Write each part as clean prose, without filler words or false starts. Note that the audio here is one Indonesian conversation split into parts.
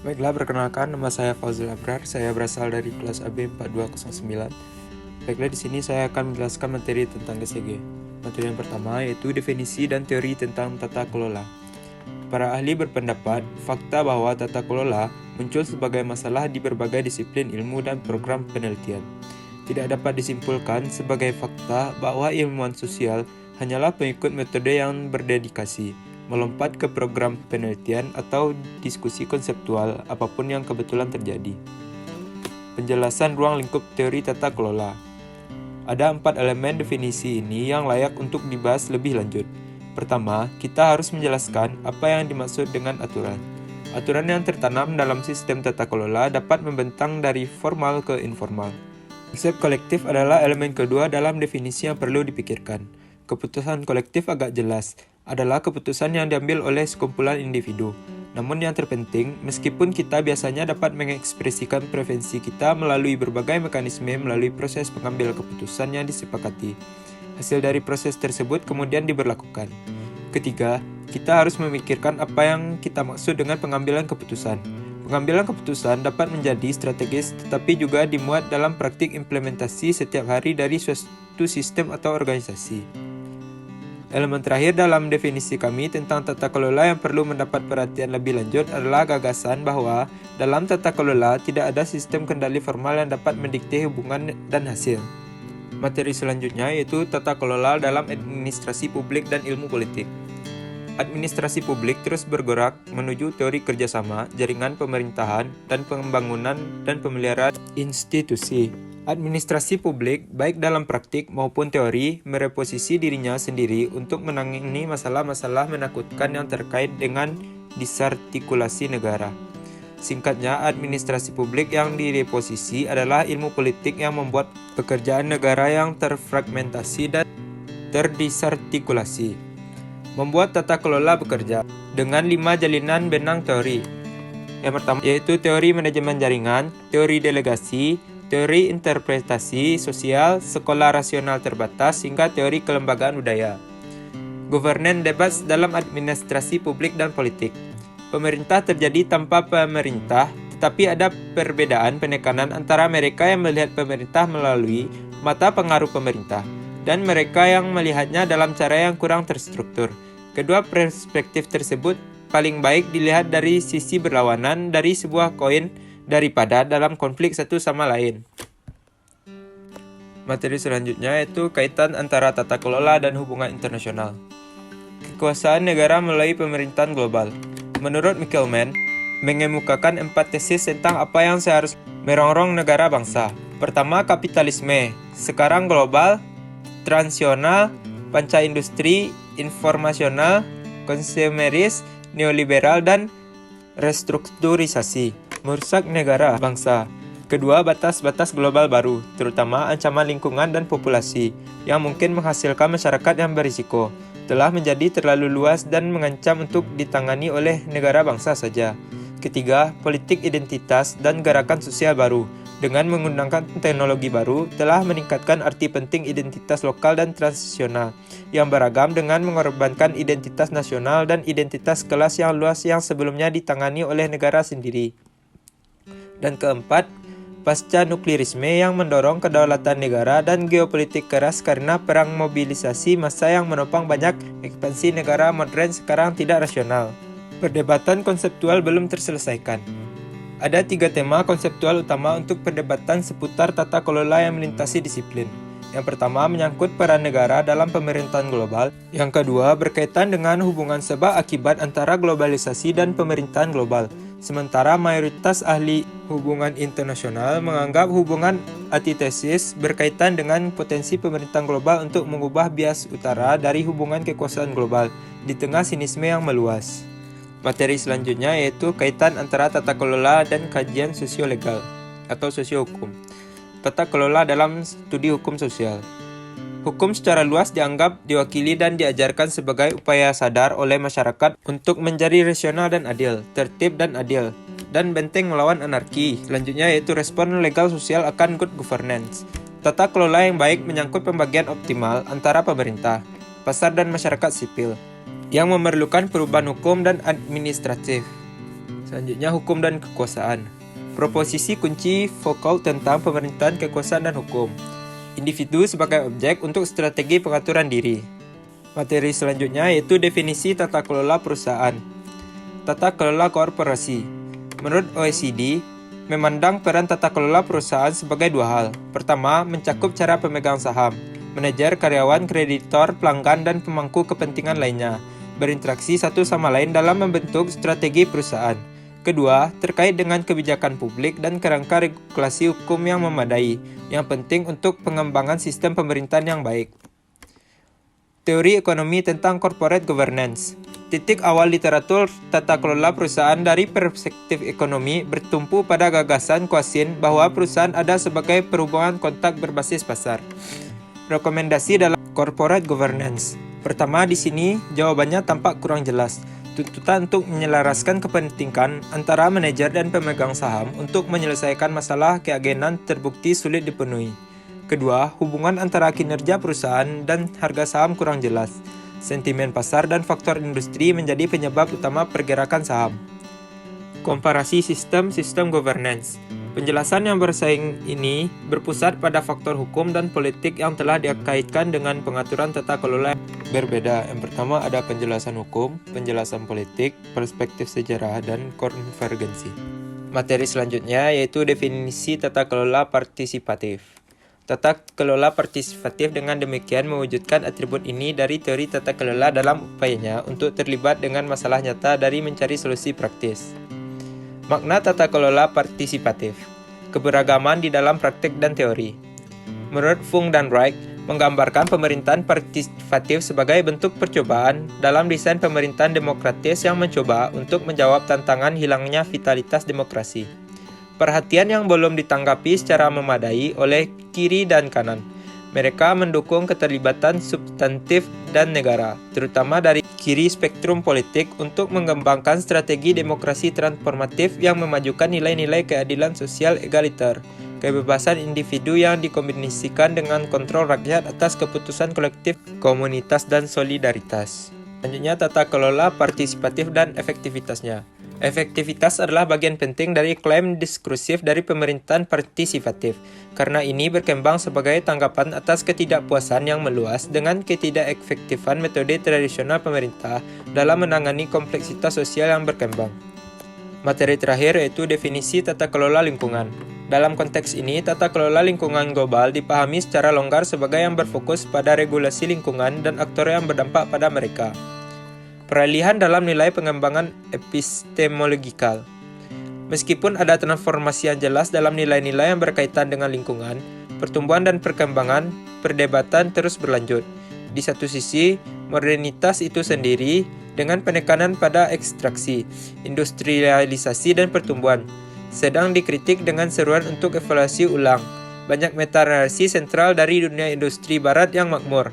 Baiklah, perkenalkan, nama saya Fauzul Abrar. Saya berasal dari kelas AB 4209. Baiklah, di sini saya akan menjelaskan materi tentang GCG. Materi yang pertama yaitu definisi dan teori tentang tata kelola. Para ahli berpendapat, fakta bahwa tata kelola muncul sebagai masalah di berbagai disiplin ilmu dan program penelitian. Tidak dapat disimpulkan sebagai fakta bahwa ilmuwan sosial hanyalah pengikut metode yang berdedikasi, melompat ke program penelitian atau diskusi konseptual apapun yang kebetulan terjadi. Penjelasan ruang lingkup teori tata kelola. Ada 4 elemen definisi ini yang layak untuk dibahas lebih lanjut. Pertama, kita harus menjelaskan apa yang dimaksud dengan aturan. Aturan yang tertanam dalam sistem tata kelola dapat membentang dari formal ke informal. Konsep kolektif adalah elemen kedua dalam definisi yang perlu dipikirkan. Keputusan kolektif agak jelas, adalah keputusan yang diambil oleh sekumpulan individu. Namun yang terpenting, meskipun kita biasanya dapat mengekspresikan preferensi kita melalui berbagai mekanisme melalui proses pengambil keputusan yang disepakati. Hasil dari proses tersebut kemudian diberlakukan. Ketiga, kita harus memikirkan apa yang kita maksud dengan pengambilan keputusan. Pengambilan keputusan dapat menjadi strategis tetapi juga dimuat dalam praktik implementasi setiap hari dari suatu sistem atau organisasi. Elemen terakhir dalam definisi kami tentang tata kelola yang perlu mendapat perhatian lebih lanjut adalah gagasan bahwa dalam tata kelola tidak ada sistem kendali formal yang dapat mendikte hubungan dan hasil. Materi selanjutnya yaitu tata kelola dalam administrasi publik dan ilmu politik. Administrasi publik terus bergerak menuju teori kerjasama, jaringan pemerintahan, dan pembangunan dan pemeliharaan institusi. Administrasi publik, baik dalam praktik maupun teori, mereposisi dirinya sendiri untuk menangani masalah-masalah menakutkan yang terkait dengan disartikulasi negara. Singkatnya, administrasi publik yang direposisi adalah ilmu politik yang membuat pekerjaan negara yang terfragmentasi dan terdisartikulasi. Membuat tata kelola bekerja dengan 5 jalinan benang teori. Yang pertama yaitu teori manajemen jaringan, teori delegasi, teori interpretasi sosial, sekolah rasional terbatas, hingga teori kelembagaan budaya. Governance debat dalam administrasi publik dan politik. Pemerintah terjadi tanpa pemerintah, tetapi ada perbedaan penekanan antara mereka yang melihat pemerintah melalui mata pengaruh pemerintah dan mereka yang melihatnya dalam cara yang kurang terstruktur. Kedua perspektif tersebut paling baik dilihat dari sisi berlawanan dari sebuah koin daripada dalam konflik satu sama lain. Materi selanjutnya yaitu kaitan antara tata kelola dan hubungan internasional. Kekuasaan negara melalui pemerintahan global. Menurut Michelman, mengemukakan 4 tesis tentang apa yang seharusnya merongrong negara bangsa. Pertama, kapitalisme, sekarang global, transisional, panca industri, informasional, konsumeris, neoliberal, dan restrukturisasi. Merusak negara bangsa. Kedua, batas-batas global baru, terutama ancaman lingkungan dan populasi, yang mungkin menghasilkan masyarakat yang berisiko, telah menjadi terlalu luas dan mengancam untuk ditangani oleh negara bangsa saja. Ketiga, politik identitas dan gerakan sosial baru, dengan menggunakan teknologi baru, telah meningkatkan arti penting identitas lokal dan transisional, yang beragam dengan mengorbankan identitas nasional dan identitas kelas yang luas yang sebelumnya ditangani oleh negara sendiri. Dan keempat, pasca nuklirisme yang mendorong kedaulatan negara dan geopolitik keras karena perang mobilisasi massa yang menopang banyak ekspansi negara modern sekarang tidak rasional. Perdebatan konseptual belum terselesaikan. Ada 3 tema konseptual utama untuk perdebatan seputar tata kelola yang melintasi disiplin. Yang pertama menyangkut peran negara dalam pemerintahan global. Yang kedua berkaitan dengan hubungan sebab akibat antara globalisasi dan pemerintahan global. Sementara mayoritas ahli hubungan internasional menganggap hubungan antitesis berkaitan dengan potensi pemerintahan global untuk mengubah bias utara dari hubungan kekuasaan global di tengah sinisme yang meluas. Materi selanjutnya yaitu kaitan antara tata kelola dan kajian sosiolegal atau sosiohukum. Tata kelola dalam studi hukum sosial. Hukum secara luas dianggap diwakili dan diajarkan sebagai upaya sadar oleh masyarakat untuk menjadi rasional dan adil, tertib dan adil, dan benteng melawan anarki. Selanjutnya yaitu respon legal sosial akan good governance. Tata kelola yang baik menyangkut pembagian optimal antara pemerintah, pasar dan masyarakat sipil, yang memerlukan perubahan hukum dan administratif. Selanjutnya, hukum dan kekuasaan. Proposisi kunci vokal tentang pemerintahan, kekuasaan, dan hukum. Individu sebagai objek untuk strategi pengaturan diri. Materi selanjutnya yaitu definisi tata kelola perusahaan. Tata kelola korporasi. Menurut OECD, memandang peran tata kelola perusahaan sebagai dua hal. Pertama, mencakup cara pemegang saham, manajer, karyawan, kreditor, pelanggan, dan pemangku kepentingan lainnya berinteraksi satu sama lain dalam membentuk strategi perusahaan. Kedua, terkait dengan kebijakan publik dan kerangka regulasi hukum yang memadai, yang penting untuk pengembangan sistem pemerintahan yang baik. Teori ekonomi tentang corporate governance. Titik awal literatur tata kelola perusahaan dari perspektif ekonomi bertumpu pada gagasan Quassin bahwa perusahaan ada sebagai perhubungan kontak berbasis pasar. Rekomendasi dalam corporate governance. Pertama, di sini jawabannya tampak kurang jelas. Tuntutan untuk menyelaraskan kepentingan antara manajer dan pemegang saham untuk menyelesaikan masalah keagenan terbukti sulit dipenuhi. Kedua, hubungan antara kinerja perusahaan dan harga saham kurang jelas. Sentimen pasar dan faktor industri menjadi penyebab utama pergerakan saham. Komparasi sistem governance. Penjelasan yang bersaing ini berpusat pada faktor hukum dan politik yang telah dikaitkan dengan pengaturan tata kelola berbeda. Yang pertama ada penjelasan hukum, penjelasan politik, perspektif sejarah, dan konvergensi. Materi selanjutnya yaitu definisi tata kelola partisipatif. Tata kelola partisipatif dengan demikian mewujudkan atribut ini dari teori tata kelola dalam upayanya untuk terlibat dengan masalah nyata dari mencari solusi praktis. Makna tata kelola partisipatif. Keberagaman di dalam praktik dan teori. Menurut Fung dan Wright, menggambarkan pemerintahan partisipatif sebagai bentuk percobaan dalam desain pemerintahan demokratis yang mencoba untuk menjawab tantangan hilangnya vitalitas demokrasi. Perhatian yang belum ditanggapi secara memadai oleh kiri dan kanan. Mereka mendukung keterlibatan substantif dan negara, terutama dari kiri spektrum politik untuk mengembangkan strategi demokrasi transformatif yang memajukan nilai-nilai keadilan sosial egaliter, kebebasan individu yang dikombinasikan dengan kontrol rakyat atas keputusan kolektif, komunitas, dan solidaritas. Selanjutnya, tata kelola partisipatif dan efektivitasnya. Efektivitas adalah bagian penting dari klaim diskursif dari pemerintahan partisipatif, karena ini berkembang sebagai tanggapan atas ketidakpuasan yang meluas dengan ketidakefektifan metode tradisional pemerintah dalam menangani kompleksitas sosial yang berkembang. Materi terakhir yaitu definisi tata kelola lingkungan. Dalam konteks ini, tata kelola lingkungan global dipahami secara longgar sebagai yang berfokus pada regulasi lingkungan dan aktor yang berdampak pada mereka. Peralihan dalam nilai pengembangan epistemologikal. Meskipun ada transformasi yang jelas dalam nilai-nilai yang berkaitan dengan lingkungan, pertumbuhan dan perkembangan, perdebatan terus berlanjut. Di satu sisi, modernitas itu sendiri dengan penekanan pada ekstraksi, industrialisasi, dan pertumbuhan, sedang dikritik dengan seruan untuk evaluasi ulang. Banyak meta-narasi sentral dari dunia industri barat yang makmur.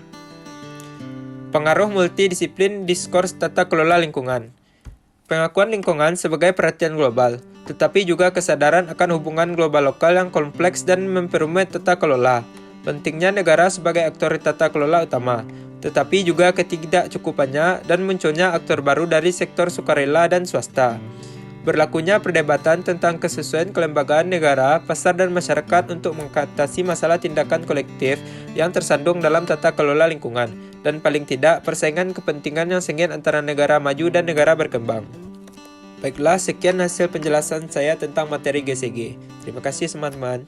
Pengaruh multidisiplin diskurs tata kelola lingkungan. Pengakuan lingkungan sebagai perhatian global, tetapi juga kesadaran akan hubungan global lokal yang kompleks dan memperumit tata kelola. Pentingnya negara sebagai aktor tata kelola utama, tetapi juga ketidakcukupannya dan munculnya aktor baru dari sektor sukarela dan swasta. Berlakunya perdebatan tentang kesesuaian kelembagaan negara, pasar, dan masyarakat untuk mengatasi masalah tindakan kolektif yang tersandung dalam tata kelola lingkungan, dan paling tidak persaingan kepentingan yang sengit antara negara maju dan negara berkembang. Baiklah, sekian hasil penjelasan saya tentang materi GCG. Terima kasih teman-teman.